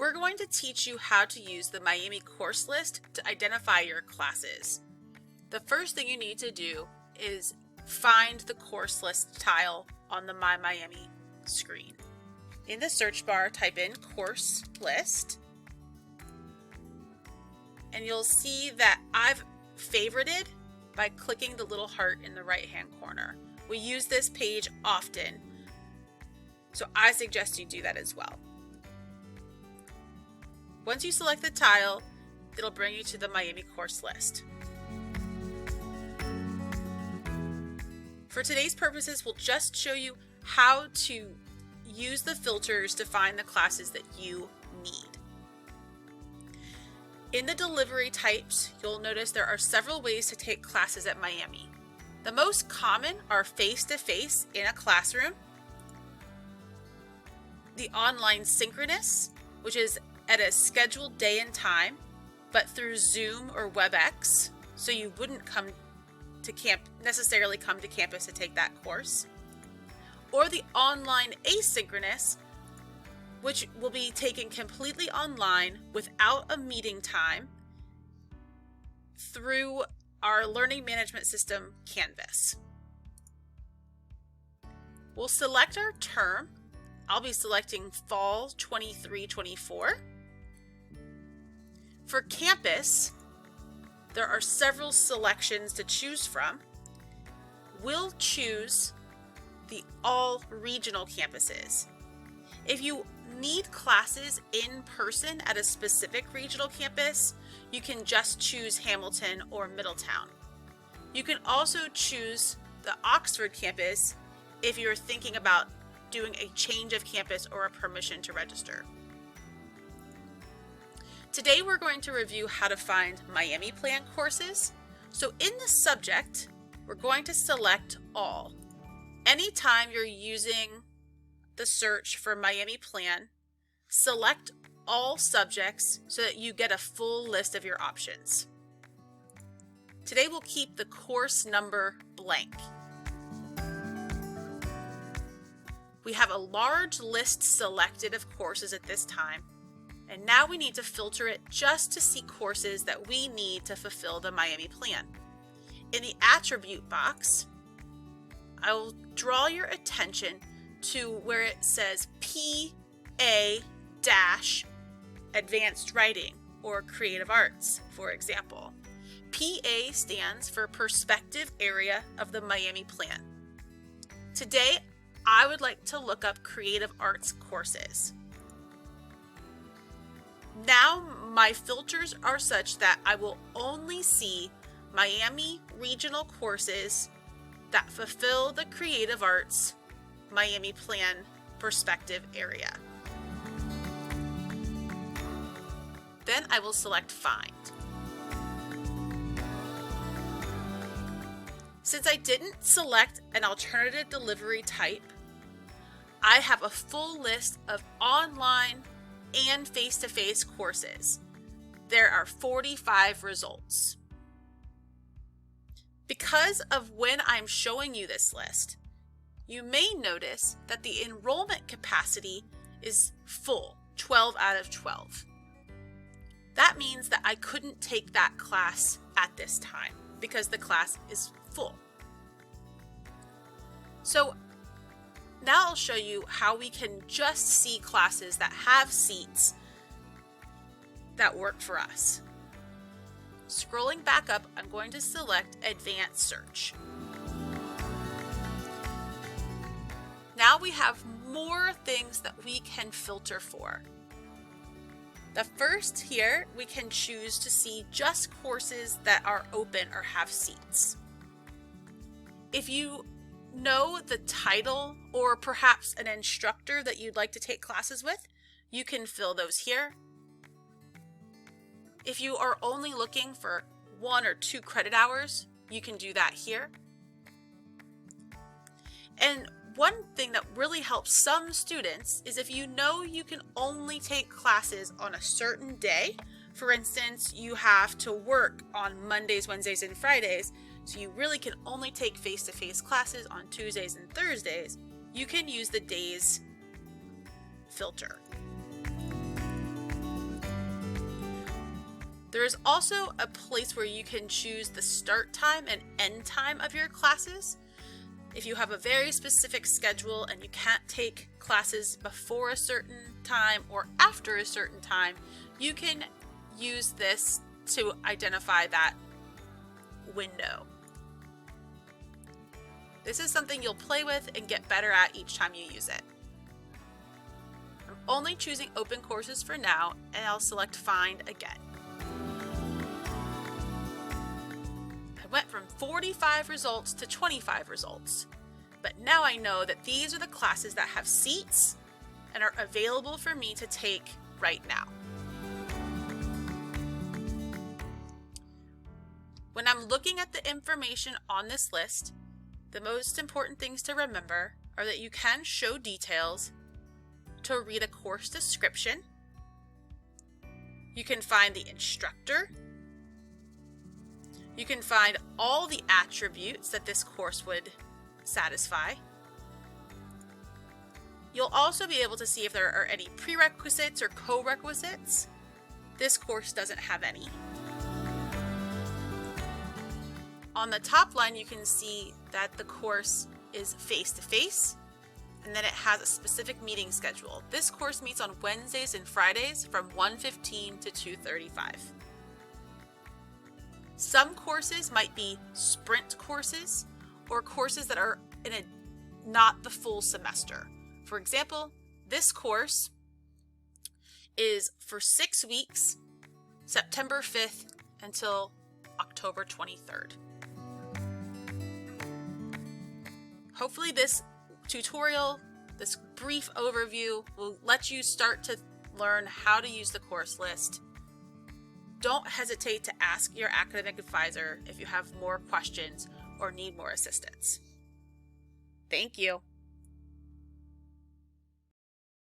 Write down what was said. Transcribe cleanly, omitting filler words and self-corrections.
we're going to teach you how to use the Miami course list to identify your classes. The first thing you need to do is find the course list tile on the My Miami screen. In the search bar, type in course list, and you'll see that I've favorited by clicking the little heart in the right hand corner. We use this page often, so I suggest you do that as well. Once you select the tile, it'll bring you to the Miami course list. For today's purposes, we'll just show you how to use the filters to find the classes that you need. In the delivery types, you'll notice there are several ways to take classes at Miami. The most common are face-to-face in a classroom, the online synchronous, which is at a scheduled day and time, but through Zoom or WebEx, so you wouldn't necessarily come to campus to take that course, or the online asynchronous, which will be taken completely online without a meeting time through our learning management system, Canvas. We'll select our term. I'll be selecting fall 23-24. For campus, there are several selections to choose from. We'll choose the all regional campuses. If you need classes in person at a specific regional campus, you can just choose Hamilton or Middletown. You can also choose the Oxford campus if you're thinking about doing a change of campus or a permission to register. Today we're going to review how to find Miami Plan courses. So in the subject, we're going to select all. Anytime you're using the search for Miami Plan, select all subjects so that you get a full list of your options. Today we'll keep the course number blank. We have a large list selected of courses at this time, and now we need to filter it just to see courses that we need to fulfill the Miami Plan. In the attribute box, I will draw your attention to where it says PA-Advanced Writing or Creative Arts, for example. PA stands for Perspective Area of the Miami Plan. Today, I would like to look up Creative Arts courses. Now, my filters are such that I will only see Miami regional courses that fulfill the Creative Arts Miami Plan perspective area. Then I will select Find. Since I didn't select an alternative delivery type, I have a full list of online and face-to-face courses. There are 45 results. Because of when I'm showing you this list, you may notice that the enrollment capacity is full, 12 out of 12. That means that I couldn't take that class at this time because the class is full. So now I'll show you how we can just see classes that have seats that work for us. Scrolling back up, I'm going to select Advanced Search. Now we have more things that we can filter for. The first here, we can choose to see just courses that are open or have seats. If you know the title or perhaps an instructor that you'd like to take classes with, you can fill those here. If you are only looking for 1 or 2 credit hours, you can do that here. And one thing that really helps some students is if you know you can only take classes on a certain day. For instance, you have to work on Mondays, Wednesdays, and Fridays, so you really can only take face-to-face classes on Tuesdays and Thursdays. You can use the days filter. There is also a place where you can choose the start time and end time of your classes. If you have a very specific schedule and you can't take classes before a certain time or after a certain time, you can use this to identify that window. This is something you'll play with and get better at each time you use it. I'm only choosing open courses for now, and I'll select Find again. Went from 45 results to 25 results. But now I know that these are the classes that have seats and are available for me to take right now. When I'm looking at the information on this list, the most important things to remember are that you can show details to read a course description. You can find the instructor. You can find all the attributes that this course would satisfy. You'll also be able to see if there are any prerequisites or co-requisites. This course doesn't have any. On the top line, you can see that the course is face-to-face, and then it has a specific meeting schedule. This course meets on Wednesdays and Fridays from 1:15 to 2:35. Some courses might be sprint courses or courses that are in not the full semester. For example, this course is for 6 weeks, September 5th until October 23rd. Hopefully this tutorial, this brief overview, will let you start to learn how to use the course list. Don't hesitate to ask your academic advisor if you have more questions or need more assistance. Thank you.